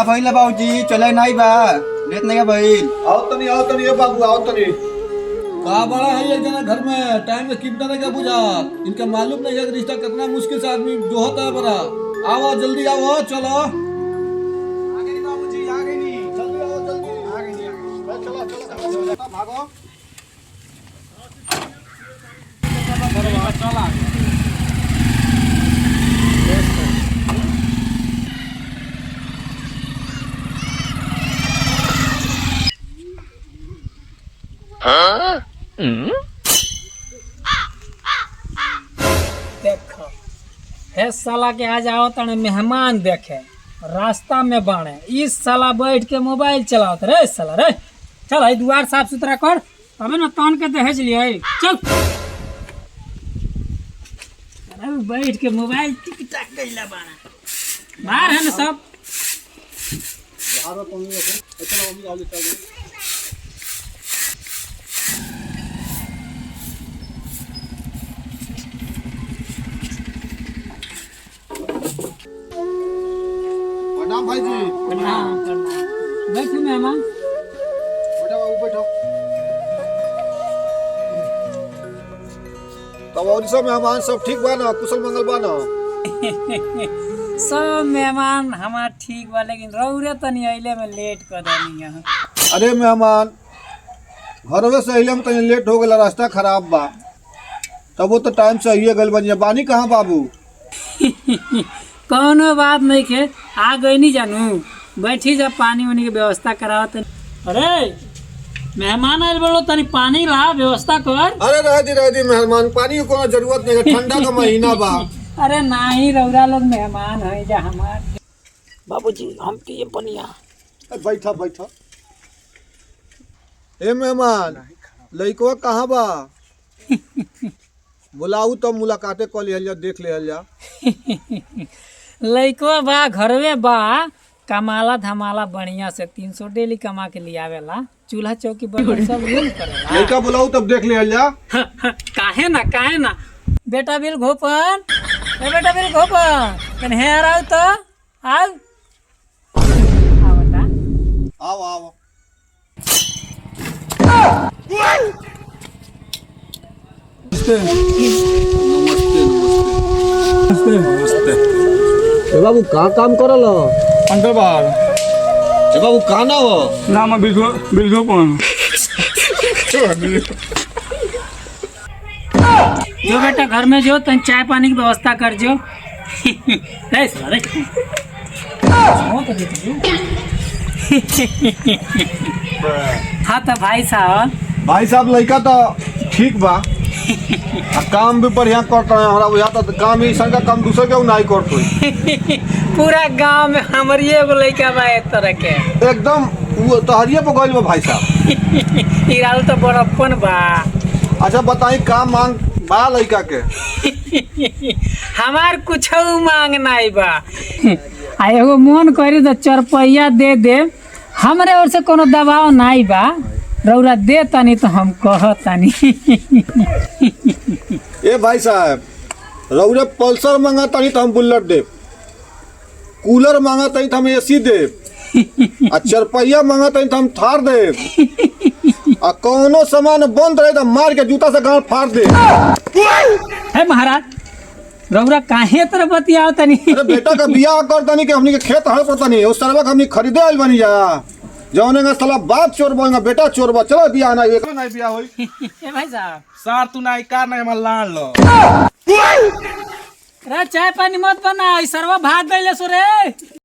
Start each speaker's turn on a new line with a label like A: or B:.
A: भइल बाबूजी चले नहीं बा लेट नहीं भइल।
B: आओ तनी ये बाबू आओ तनी।
C: का बड़ा है एक जना घर में टाइम में कितना नहीं का बुझा। इनका मालूम नहीं है कि रिश्ता कितना मुश्किल से आदमी जोहता है बड़ा। आओ जल्दी आओ चलो।
A: आगे नहीं बाबूजी आगे नहीं
B: जल्दी आओ जल्दी।
A: आगे नहीं
B: चलो भागो।
D: देखो हे साला के आज आओ तने मेहमान देखे रास्ता में बाणे इस साला बैठ के मोबाइल चलावत रे साला रे। चल है द्वार साफ सुथरा कर तबे न तान के दहेज लिए चल। अरे बैठ के मोबाइल टिक टाक गइला बाणा बाहर है न सब।
B: प्रणाम भाई जी।
D: प्रणाम प्रणाम। बैठो मेहमान।
B: बैठो बाबू बैठो। तब और सब मेहमान सब ठीक बा ना कुशल मंगल बा ना।
D: सब मेहमान हमार ठीक बा लेकिन रौरे तनी अइले में लेट कर देनी है।
B: अरे मेहमान घरवे से अइले में तनी लेट हो गया रास्ता खराब बा तब वो तो टाइम से आइए गल बनिया बानी कहाँ बाबू।
D: कौनो बात नहीं के आ गई नहीं जानू बैठी जब पानी वानी की व्यवस्था करावत। अरे मेहमान आयल बोलो तनी पानी ला व्यवस्था कर।
B: अरे रह दी मेहमान पानी की कोनो जरूरत नहीं है ठंडा का महीना बा।
D: अरे नहीं रौरा लोग मेहमान है जा हमार बाबूजी हम पिए पनिया।
B: बैठा बैठा। ए मेहमान लइकवा कहाँ बा बुलाऊ तब मुलाकातें कर लिया देख लिया।
D: लइकवा बा घरवे बा कमाला धमाला बढ़िया से 300 डेली कमा के लिए आवेला चूल्हा चौकी बर्तन सब यूज करेला।
B: लइका बुलाऊ तब देख लिया।
D: काहे ना बेटा बिल घोपन ए बेटा बिल घोपन कन हेर आउ तो आउ आवता
B: आओ आओ।
A: नमस्ते
B: बाबू कहाँ काम करल
A: अंदर बाहर
B: बाबू कहाँ ना हो
A: नाम बिल्कुल कौन
D: जो बेटा घर में जो तन चाय पानी की व्यवस्था कर जो। रे साला रे हो तो दे दो। हाँ तो भाई साहब
B: लड़का तो ठीक बा काम भी बढ़िया करता है हमारा बुझाता तो काम ही संग काम दूसरे के नहीं करते।
D: पूरा गांव में हमारी एगो लड़का बा एक तरह के
B: एकदम वो तहरिये पे गइल बा भाई साहब।
D: इराल तो बड़प्पन बा।
B: अच्छा बताई काम मांग बा लड़का के।
D: हमार कुछ मांग नहीं बा आ एगो मन करी तो 4 रुपया दे दे हमरे ओर से कोनो दबाव नहीं बा रौरा दे तनी तो हम कहतानी।
B: ए भाई साहब रौरे पल्सर मांगा तनी तो हम बुलेट दे कूलर मांगा तनी तो हम एसी दे आ 4 रुपया मांगा तनी तो हम थार दे आ कोनो सामान बंद रहे तो मार के जूता से गांड फाड़ दे।
D: है महाराज रौरा काहे तरह बतियाओ तनी।
B: अरे बेटा का बियाह कर तनी के हमनी के खेत हड़ पर तनी उस तरह हमनी खरीदे आइल बनी जा जौने का साला बाप चोर बनेगा बेटा चोर बा चलो बियाह ना एक नहीं बियाह होई।
D: ए भाई साहब
A: सार तू नहीं कार नहीं हमार लान लो
D: रे चाय पानी मत बना सरवा भाग गइले सो रे।